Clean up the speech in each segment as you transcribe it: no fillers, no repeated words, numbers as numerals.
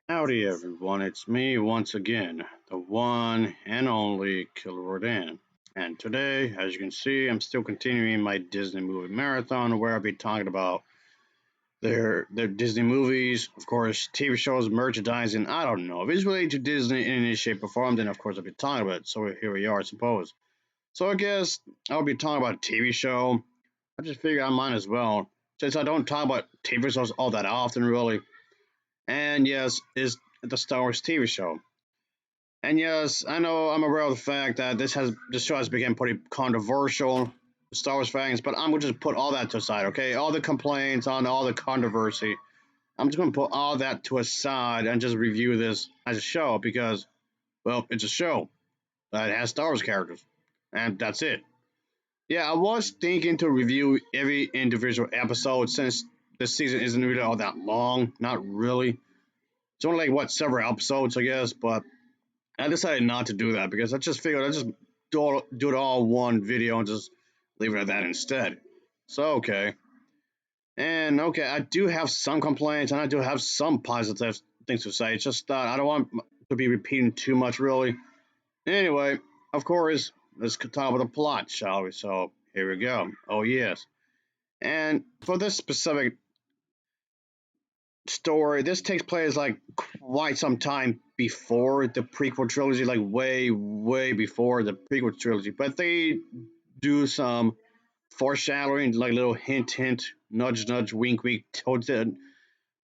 Howdy everyone, it's me once again, the one and only Killer Rodan. And today, as you can see, I'm still continuing my Disney movie marathon where I'll be talking about their Disney movies, of course, TV shows, merchandising, I don't know. If it's related to Disney in any shape or form, then of course I'll be talking about it. So here we are, I suppose. So I guess I'll be talking about a TV show. I just figured I might as well, since I don't talk about TV shows all that often, really. And yes, it's the Star Wars TV show. And yes, I know I'm aware of the fact that this show has become pretty controversial with Star Wars fans, but I'm gonna just put all that to aside, okay? All the complaints on all the controversy. I'm just gonna put all that to aside and just review this as a show because, well, it's a show that has Star Wars characters. And that's it. Yeah, I was thinking to review every individual episode since this season isn't really all that long. Not really. It's only like what, several episodes, I guess, but I decided not to do that because I just figured I'd just do it all in one video and just leave it at that instead. So, okay. And, okay, I do have some complaints and I do have some positive things to say. It's just that I don't want to be repeating too much, really. Anyway, of course, let's talk about the plot, shall we? So, here we go. Oh, yes. And for this specific story, this takes place like quite some time before the prequel trilogy, like way, way before the prequel trilogy. But they do some foreshadowing, like little hint, hint, nudge, nudge, wink, wink towards the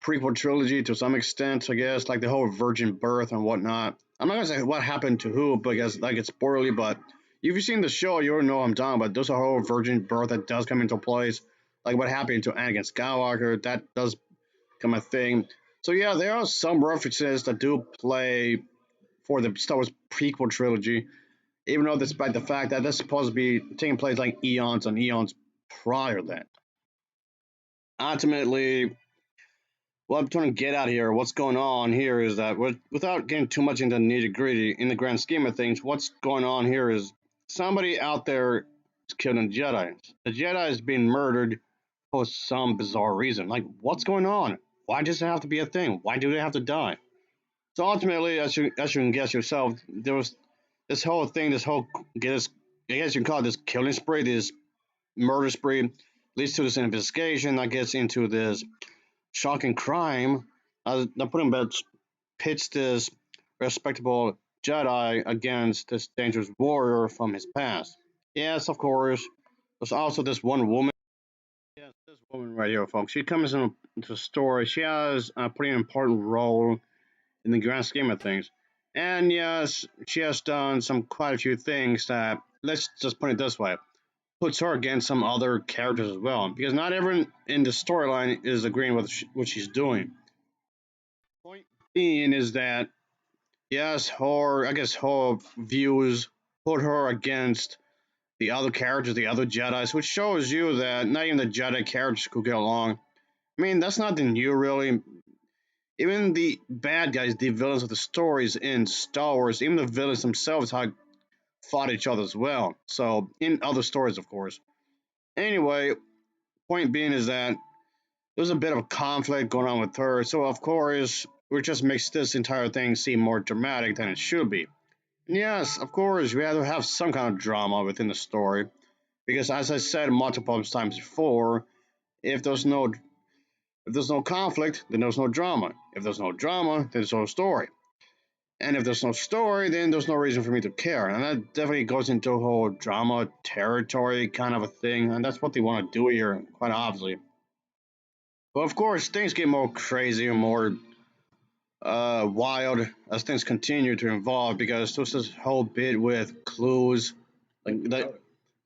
prequel trilogy to some extent, I guess, like the whole virgin birth and whatnot. I'm not gonna say what happened to who because like it's spoilerly, but if you've seen the show, you already know what I'm talking about. There's a whole virgin birth that does come into place, like what happened to Anakin Skywalker. That does kind of thing. So yeah, there are some references that do play for the Star Wars prequel trilogy, even though despite the fact that that's supposed to be taking place like eons and eons prior to that. Ultimately, what I'm trying to get out here, what's going on here is that without getting too much into nitty gritty, in the grand scheme of things, what's going on here is somebody out there is killing Jedi. The Jedi is being murdered for some bizarre reason. Like, what's going on? Why does it have to be a thing? Why do they have to die? So ultimately, as you can guess yourself, there was this whole thing, this whole guess I guess you can call it this killing spree, this murder spree, leads to this investigation that gets into this shocking crime. The putting bed pits this respectable Jedi against this dangerous warrior from his past. Yes, of course. There's also this one woman. Yes, this woman right here, folks. She comes into the story. She has a pretty important role in the grand scheme of things. And yes, she has done some quite a few things that, let's just put it this way, puts her against some other characters as well. Because not everyone in the storyline is agreeing with what she's doing. Point being is that, yes, her views put her against the other characters, the other Jedi's, which shows you that not even the Jedi characters could get along. I mean, that's nothing new, really. Even the bad guys, the villains of the stories in Star Wars, even the villains themselves had fought each other as well. So in other stories, of course. Anyway, point being is that there's a bit of conflict going on with her. So of course, which just makes this entire thing seem more dramatic than it should be. And yes, of course, we have to have some kind of drama within the story because, as I said multiple times before, if there's no if there's no conflict, then there's no drama. If there's no drama, then there's no story. And if there's no story, then there's no reason for me to care. And that definitely goes into a whole drama territory kind of a thing. And that's what they want to do here, quite obviously. But of course, things get more crazy and more wild as things continue to evolve because there's this whole bit with clues. Like that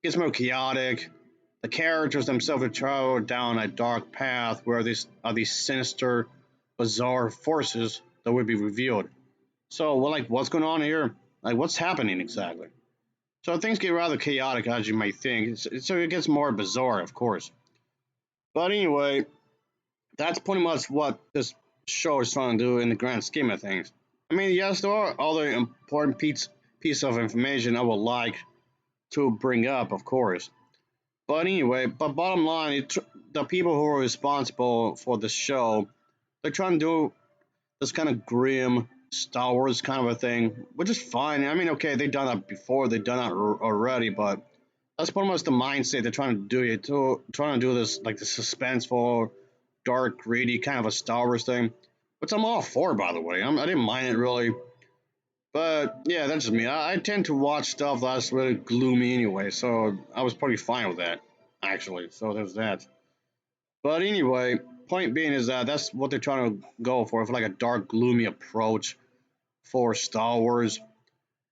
gets more chaotic. The characters themselves will travel down a dark path where these sinister, bizarre forces that will be revealed. So, well, like, what's going on here? Like, what's happening exactly? So things get rather chaotic, as you might think. So it gets more bizarre, of course. But anyway, that's pretty much what this show is trying to do in the grand scheme of things. I mean, yes, there are other important piece of information I would like to bring up, of course. But anyway, but bottom line, the people who are responsible for the show, they're trying to do this kind of grim Star Wars kind of a thing, which is fine. I mean, okay, they've done that before, they've done that already, but that's pretty much the mindset they're trying to do it. Trying to do this like the suspenseful, dark, greedy kind of a Star Wars thing, which I'm all for, by the way. I didn't mind it really, but yeah, that's just me. I tend to watch stuff that's really gloomy anyway, so I was pretty fine with that, actually. So there's that. But anyway, point being is that that's what they're trying to go for like a dark, gloomy approach for Star Wars,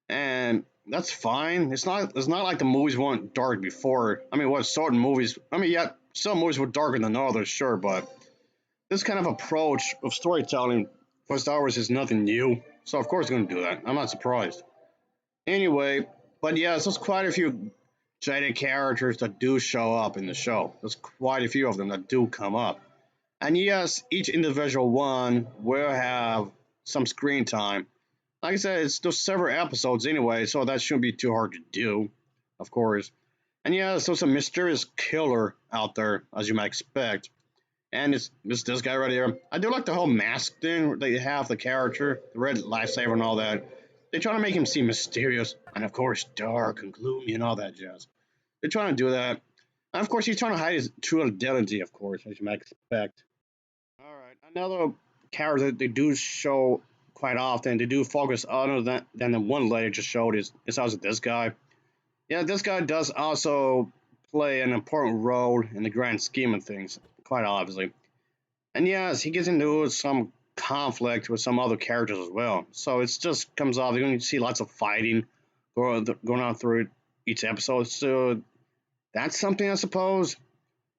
and that's fine. It's not like the movies weren't dark before. I mean, what certain movies? I mean, yeah, some movies were darker than others, sure, but this kind of approach of storytelling for Star Wars is nothing new. So of course, it's going to do that. I'm not surprised. Anyway, but yes, there's quite a few Jedi characters that do show up in the show. There's quite a few of them that do come up. And yes, each individual one will have some screen time. Like I said, it's there's several episodes anyway, so that shouldn't be too hard to do, of course. And yes, there's a mysterious killer out there, as you might expect. And it's this guy right here. I do like the whole mask thing. They have the character, the red lightsaber and all that. They try to make him seem mysterious and, of course, dark and gloomy and all that jazz. They're trying to do that. And, of course, he's trying to hide his true identity, of course, as you might expect. All right, another character that they do show quite often. They do focus other than the one lady just showed is also this guy. Yeah, this guy does also play an important role in the grand scheme of things, quite obviously. And yes, he gets into some conflict with some other characters as well. So it's just comes off. You're going to see lots of fighting going on through each episode. So that's something, I suppose.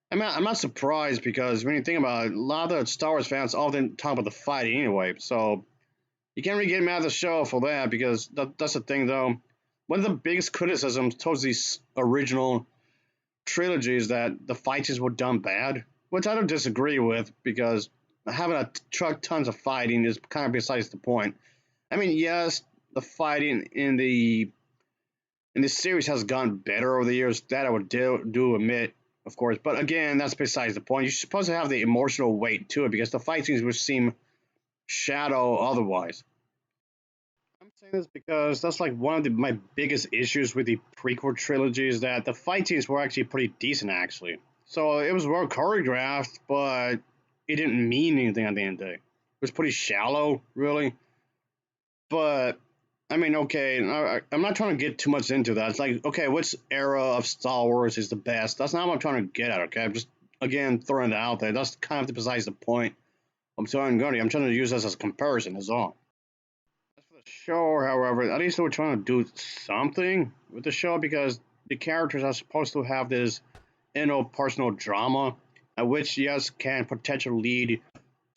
I'm not surprised because when you think about it, a lot of the Star Wars fans often talk about the fighting anyway. So you can't really get mad at the show for that because that's the thing, though. One of the biggest criticisms towards these original trilogies that the fights were done bad, which I don't disagree with because having a truck tons of fighting is kind of besides the point. I mean, yes, the fighting in the series has gotten better over the years. That I would do admit, of course. But again, that's besides the point. You're supposed to have the emotional weight to it because the fight scenes would seem shadow otherwise. I'm saying this because that's like one of my biggest issues with the prequel trilogy is that the fight scenes were actually pretty decent, actually. So it was well choreographed, but it didn't mean anything at the end of the day. It was pretty shallow, really. But I mean, okay, I'm not trying to get too much into that. It's like, okay, which era of Star Wars is the best? That's not what I'm trying to get at. Okay, I'm just again throwing it out there. That's kind of besides the point. I'm trying to use this as a comparison. Is all. As for the show, however, at least they were trying to do something with the show because the characters are supposed to have this interpersonal drama, which yes can potentially lead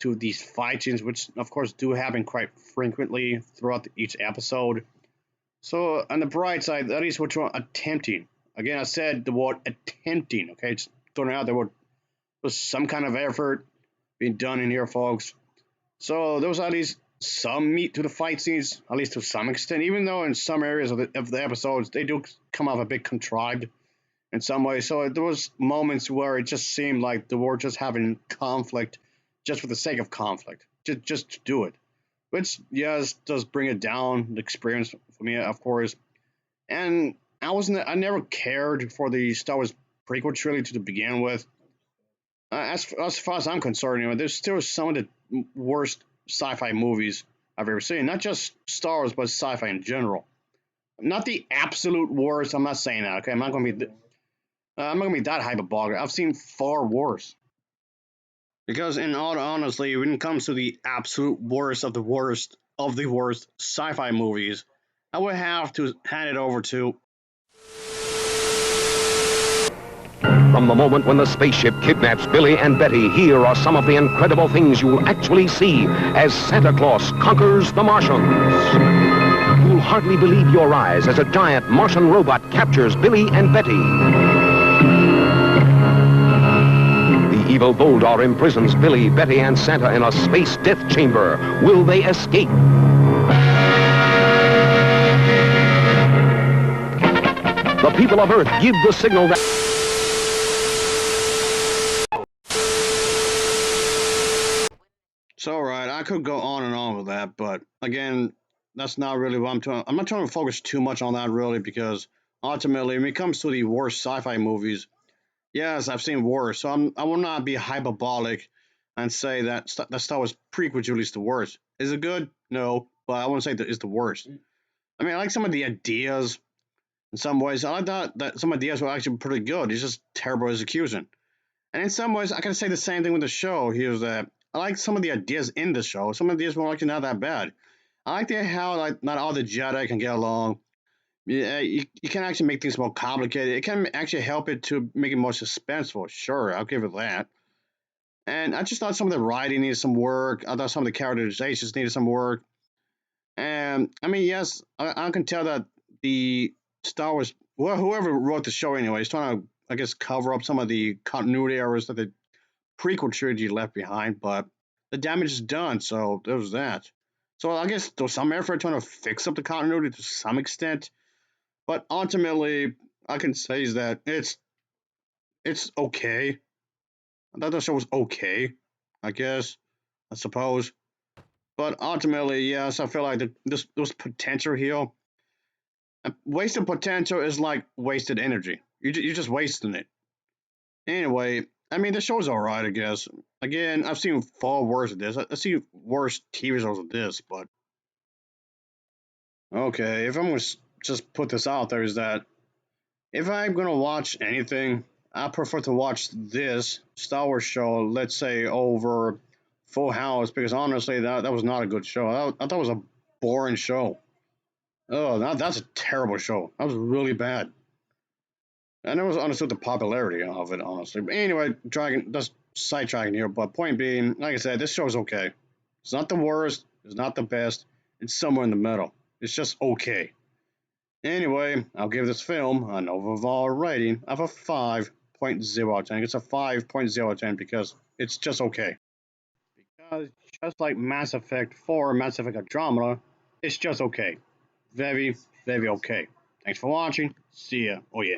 to these fight scenes, which of course do happen quite frequently throughout each episode. So on the bright side, at least we're attempting. Again, I said the word attempting. Okay, just throwing out there was some kind of effort being done in here, folks. So there was at least some meat to the fight scenes, at least to some extent. Even though in some areas of the episodes they do come off a bit contrived in some way. So there was moments where it just seemed like the war just having conflict just for the sake of conflict, just to do it. Which yes does bring it down the experience for me, of course. And I never cared for the Star Wars prequel trilogy to begin with. As far as I'm concerned, there's still some of the worst sci-fi movies I've ever seen. Not just Star Wars, but sci-fi in general. Not the absolute worst. I'm not saying that. Okay, I'm not gonna be that hyperbolic. I've seen far worse. Because in all honesty, when it comes to the absolute worst of the worst sci-fi movies, I would have to hand it over to. From the moment when the spaceship kidnaps Billy and Betty, here are some of the incredible things you'll actually see as Santa Claus conquers the Martians. You'll hardly believe your eyes as a giant Martian robot captures Billy and Betty. The evil Boldar imprisons Billy, Betty, and Santa in a space death chamber. Will they escape? The people of Earth give the signal that... So right, I could go on and on with that, but again, that's not really what I'm trying. I'm not trying to focus too much on that really because ultimately, when it comes to the worst sci-fi movies, yes, I've seen worse. So I will not be hyperbolic and say that that Star Wars prequel trilogy is the worst. Is it good? No, but I won't say that it's the worst. I mean, I like some of the ideas in some ways. I like that some ideas were actually pretty good. It's just terrible execution. And in some ways, I can say the same thing with the show. Here's that I like some of the ideas in the show. Some of the ideas were actually not that bad. I like the how like not all the Jedi can get along. Yeah, you can actually make things more complicated. It can actually help it to make it more suspenseful. Sure, I'll give it that. And I just thought some of the writing needed some work. I thought some of the characterizations needed some work. And I mean, yes, I can tell that the Star Wars, well, whoever wrote the show anyway, is trying to, I guess, cover up some of the continuity errors that the prequel trilogy left behind. But the damage is done, so there was that. So I guess there was some effort trying to fix up the continuity to some extent. But ultimately, I can say is that it's okay. I thought the show was okay, I guess, I suppose. But ultimately, yes, I feel like this there was potential here. And wasted potential is like wasted energy. You're just wasting it. Anyway, I mean, the show's alright, I guess. Again, I've seen far worse of this. I've seen worse TV shows than this, but okay, if I'm gonna just put this out there, is that if I'm gonna watch anything, I prefer to watch this Star Wars show, let's say, over Full House, because honestly, that was not a good show. I thought it was a boring show. Oh, that's a terrible show. That was really bad. I never understood the popularity of it, honestly. But anyway, dragging that's sidetracking here. But point being, like I said, this show is okay. It's not the worst. It's not the best. It's somewhere in the middle. It's just okay. Anyway, I'll give this film an overall rating of a 5.0 out of 10. It's a 5.0 out of 10 because it's just okay. Because just like Mass Effect 4, Mass Effect Andromeda, it's just okay. Very, very okay. Thanks for watching. See ya. Oh yeah.